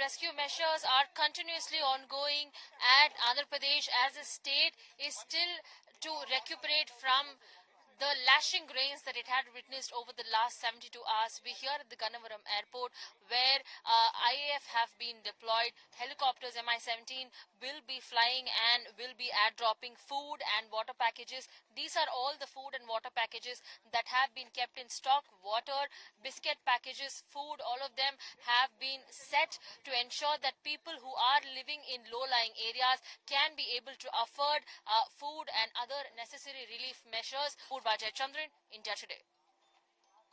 rescue measures are continuously ongoing at Andhra Pradesh as the state is still to recuperate from the lashing rains that it had witnessed over the last 72 hours. We're here at the Gannavaram airport where IAF have been deployed. Helicopters Mi-17 will be flying and will be air-dropping food and water packages. These are all the food and water packages that have been kept in stock. Water, biscuit packages, food, all of them have been set to ensure that people who are living in low-lying areas can be able to afford food and other necessary relief measures. Vijayawada, India Today.